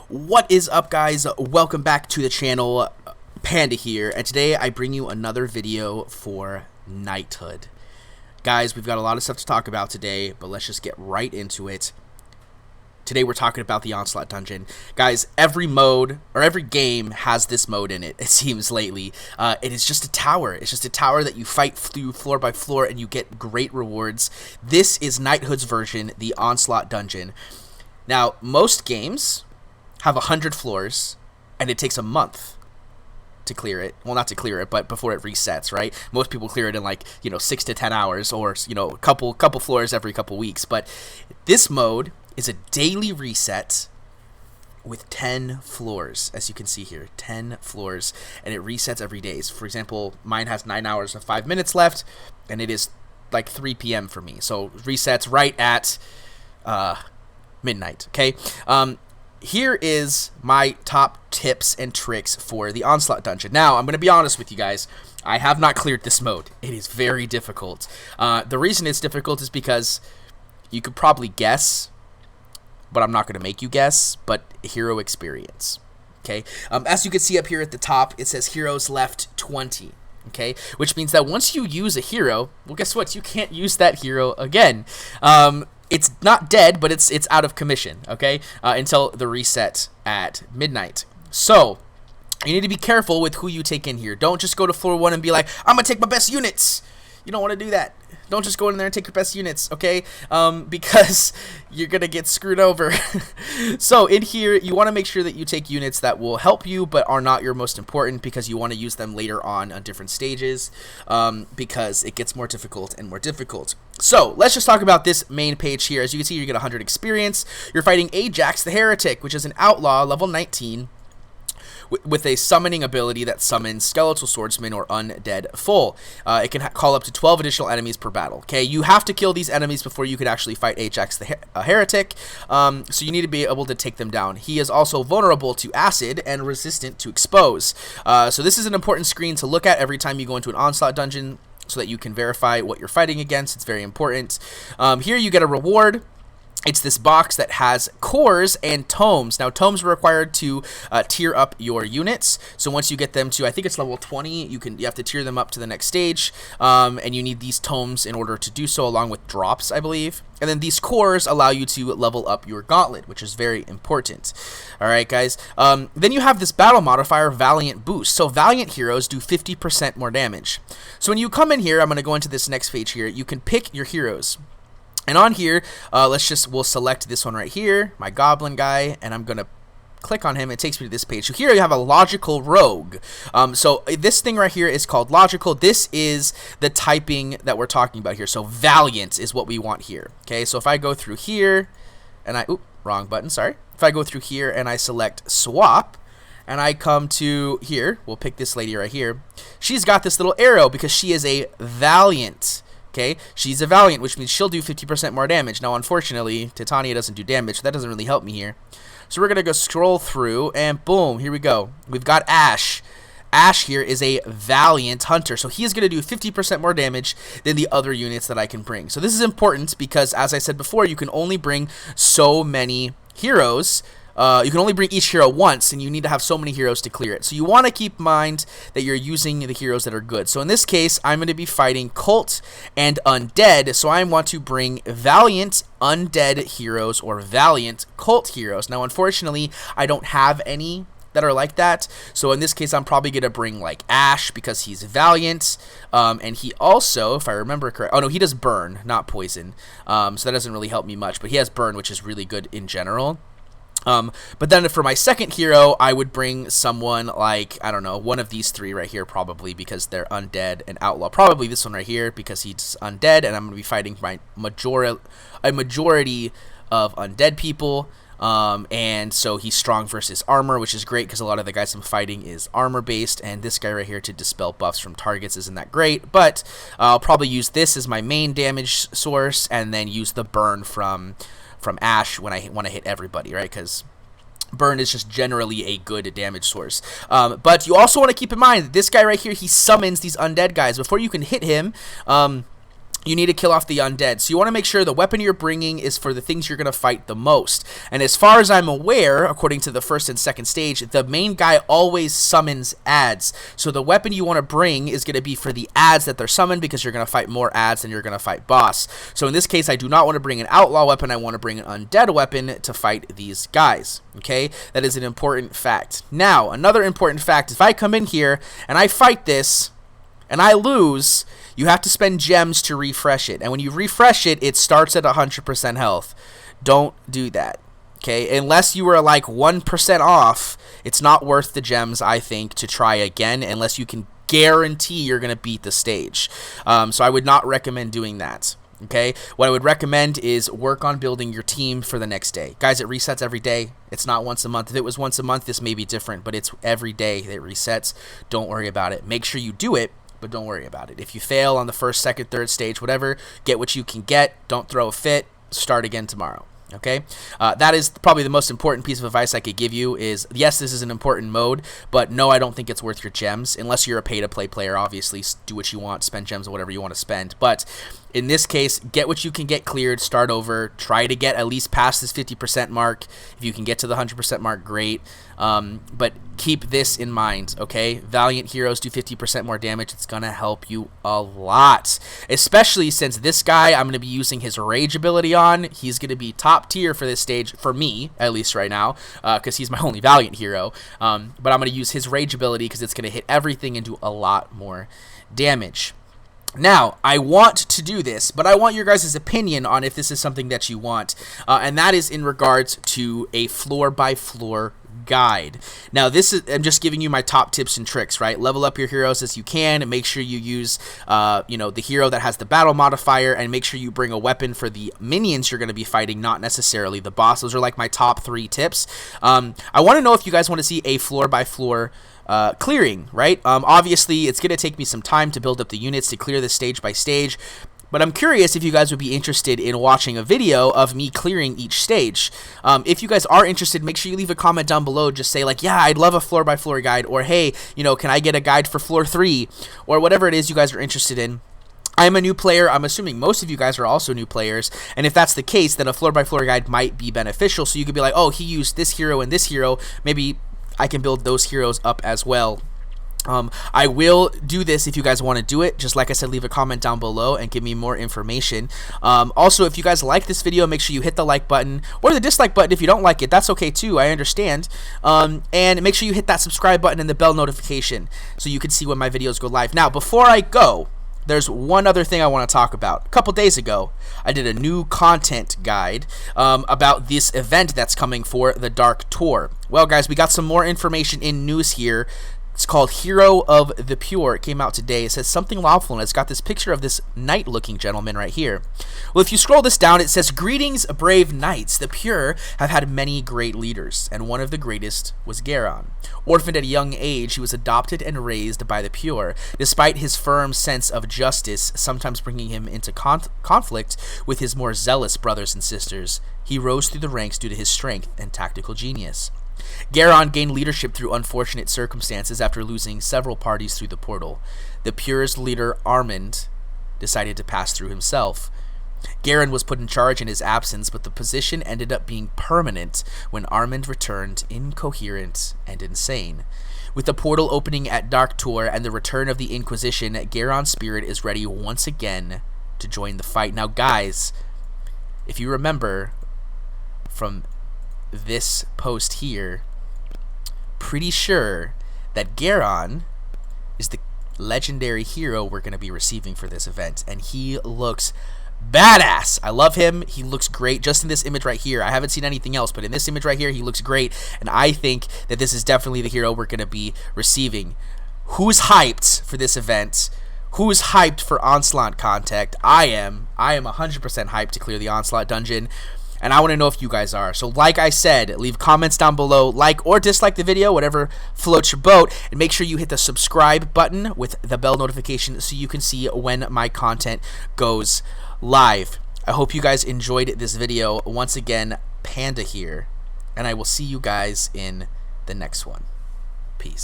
What is up, guys? Welcome back to the channel. Panda here, and today I bring you another video for Knighthood. Guys, we've got a lot of stuff to talk about today, but let's just get right into it. Today we're talking about the Onslaught dungeon. Guys, every mode, or every game has this mode in it, it seems lately. It is just a tower. It's just a tower that you fight through floor by floor, and you get great rewards. This is Knighthood's version, the Onslaught dungeon. Now, most games have 100 floors, and it takes a month to clear it. Well, not to clear it, but before it resets, right? Most people clear it in like, 6 to 10 hours, or, a couple floors every couple weeks. But this mode is a daily reset with 10 floors, as you can see here, 10 floors, and it resets every day. So for example, mine has 9 hours and 5 minutes left, and it is like 3 p.m. for me. So resets right at midnight, okay? Here is my top tips and tricks for the Onslaught dungeon. Now, I'm going to be honest with you guys. I have not cleared this mode. It is very difficult. The reason it's difficult is because you could probably guess, but I'm not going to make you guess, but hero experience. Okay? As you can see up here at the top, it says heroes left 20. Okay? Which means that once you use a hero, well, guess what? You can't use that hero again. It's not dead, but it's out of commission, okay, until the reset at midnight. So you need to be careful with who you take in here. Don't just go to floor 1 and be like, I'm going to take my best units. You don't want to do that. Don't just go in there and take your best units, okay, because you're going to get screwed over. So in here, you want to make sure that you take units that will help you but are not your most important, because you want to use them later on different stages, because it gets more difficult and more difficult. So let's just talk about this main page here. As you can see, you get 100 experience. You're fighting Ajax the Heretic, which is an outlaw, level 19. With a summoning ability that summons skeletal swordsmen or undead full. It can call up to 12 additional enemies per battle. Okay, you have to kill these enemies before you could actually fight Ajax the Heretic, so you need to be able to take them down. He is also vulnerable to acid and resistant to expose. So this is an important screen to look at every time you go into an Onslaught dungeon, so that you can verify what you're fighting against. It's very important. Here you get a reward. It's this box that has cores and tomes. Now, tomes are required to tier up your units. So once you get them to, I think it's level 20, you have to tier them up to the next stage. And you need these tomes in order to do so, along with drops, I believe. And then these cores allow you to level up your Gauntlet, which is very important. All right, guys. Then you have this battle modifier, Valiant Boost. So Valiant heroes do 50% more damage. So when you come in here, I'm going to go into this next page here. You can pick your heroes. And on here, we'll select this one right here, my goblin guy, and I'm going to click on him. It takes me to this page. So here you have a logical rogue. So this thing right here is called logical. This is the typing that we're talking about here. So valiant is what we want here. Okay, so if I go through here, and wrong button, sorry. If I go through here and I select swap, and I come to here, we'll pick this lady right here. She's got this little arrow because she is a valiant. Okay, she's a Valiant, which means she'll do 50% more damage. Now, unfortunately, Titania doesn't do damage, so that doesn't really help me here. So we're going to go scroll through, and boom, here we go. We've got Ash. Ash here is a Valiant Hunter, so he is going to do 50% more damage than the other units that I can bring. So this is important because, as I said before, you can only bring so many heroes. You can only bring each hero once, and you need to have so many heroes to clear it. So you want to keep in mind that you're using the heroes that are good. So in this case, I'm going to be fighting Cult and Undead, so I want to bring Valiant Undead heroes or Valiant Cult heroes. Now, unfortunately, I don't have any that are like that. So in this case, I'm probably going to bring like Ash because he's Valiant. And he also, if I remember correctly, oh no, he does burn, not poison. So that doesn't really help me much, but he has burn, which is really good in general. But then for my second hero, I would bring someone like, I don't know, one of these three right here probably, because they're undead and outlaw. Probably this one right here because he's undead, and I'm going to be fighting a majority of undead people. And so he's strong versus armor, which is great because a lot of the guys I'm fighting is armor based, and this guy right here to dispel buffs from targets isn't that great, but I'll probably use this as my main damage source, and then use the burn from Ash when I want to hit everybody, right? Because burn is just generally a good damage source. But you also want to keep in mind that this guy right here, he summons these undead guys. Before you can hit him, you need to kill off the undead. So you want to make sure the weapon you're bringing is for the things you're going to fight the most. And as far as I'm aware, according to the first and second stage, the main guy always summons adds. So the weapon you want to bring is going to be for the adds that they're summoned, because you're going to fight more adds than you're going to fight boss. So in this case, I do not want to bring an outlaw weapon. I want to bring an undead weapon to fight these guys. Okay, that is an important fact. Now, another important fact, if I come in here and I fight this and I lose, you have to spend gems to refresh it. And when you refresh it, it starts at 100% health. Don't do that. Okay, unless you were like 1% off, it's not worth the gems, I think, to try again, unless you can guarantee you're going to beat the stage. So I would not recommend doing that. Okay, what I would recommend is work on building your team for the next day. Guys, it resets every day. It's not once a month. If it was once a month, this may be different, but it's every day that it resets. Don't worry about it. Make sure you do it, but don't worry about it. If you fail on the first, second, third stage, whatever, get what you can get. Don't throw a fit. Start again tomorrow. Okay, that is probably the most important piece of advice I could give you is, yes, this is an important mode, but no, I don't think it's worth your gems, unless you're a pay-to-play player. Obviously, do what you want, spend gems or whatever you want to spend, but in this case, get what you can get cleared, start over, try to get at least past this 50% mark. If you can get to the 100% mark, great, but keep this in mind, okay? Valiant heroes do 50% more damage. It's going to help you a lot, especially since this guy, I'm going to be using his rage ability on. He's going to be top tier for this stage, for me, at least right now, because he's my only Valiant hero, but I'm going to use his rage ability because it's going to hit everything and do a lot more damage. Now, I want to do this, but I want your guys' opinion on if this is something that you want, and that is in regards to a floor-by-floor guide. Now, this is, I'm just giving you my top tips and tricks, right? Level up your heroes as you can, and make sure you use, the hero that has the battle modifier, and make sure you bring a weapon for the minions you're going to be fighting, not necessarily the boss. Those are like my top 3 tips. I want to know if you guys want to see a floor-by-floor clearing, right? Obviously, it's going to take me some time to build up the units to clear this stage by stage, but I'm curious if you guys would be interested in watching a video of me clearing each stage. If you guys are interested, make sure you leave a comment down below. Just say like, yeah, I'd love a floor-by-floor guide, or hey, can I get a guide for floor 3, or whatever it is you guys are interested in. I'm a new player. I'm assuming most of you guys are also new players, and if that's the case, then a floor-by-floor guide might be beneficial, so you could be like, oh, he used this hero and this hero, maybe I can build those heroes up as well. I will do this if you guys want to do it. Just like I said, leave a comment down below and give me more information. Also, if you guys like this video, make sure you hit the like button or the dislike button if you don't like it. That's okay too. I understand. And make sure you hit that subscribe button and the bell notification so you can see when my videos go live. Now, before I go, there's one other thing I want to talk about. A couple days ago, I did a new content guide about this event that's coming for the Dark Tour. Well, guys, we got some more information in news here. It's called Hero of the Pure. It came out today. It says something lawful, and it's got this picture of this knight-looking gentleman right here. Well, if you scroll this down, it says, "Greetings, brave knights. The Pure have had many great leaders, and one of the greatest was Garon. Orphaned at a young age, he was adopted and raised by the Pure. Despite his firm sense of justice, sometimes bringing him into conflict with his more zealous brothers and sisters, he rose through the ranks due to his strength and tactical genius. Garon gained leadership through unfortunate circumstances after losing several parties through the portal. The Pure's leader, Armand, decided to pass through himself. Garon was put in charge in his absence, but the position ended up being permanent when Armand returned incoherent and insane. With the portal opening at Dark Tour and the return of the Inquisition, Garon's spirit is ready once again to join the fight." Now, guys, if you remember from this post here, pretty sure that Garon is the legendary hero we're going to be receiving for this event, and he looks badass. I love him. He looks great just in this image right here. I haven't seen anything else, but in this image right here, he looks great, and I think that this is definitely the hero we're going to be receiving. Who's hyped for this event? Who's hyped for Onslaught content? I am 100% hyped to clear the Onslaught dungeon, and I want to know if you guys are. So like I said, leave comments down below, like or dislike the video, whatever floats your boat, and make sure you hit the subscribe button with the bell notification so you can see when my content goes live. I hope you guys enjoyed this video. Once again, Panda here, and I will see you guys in the next one. Peace.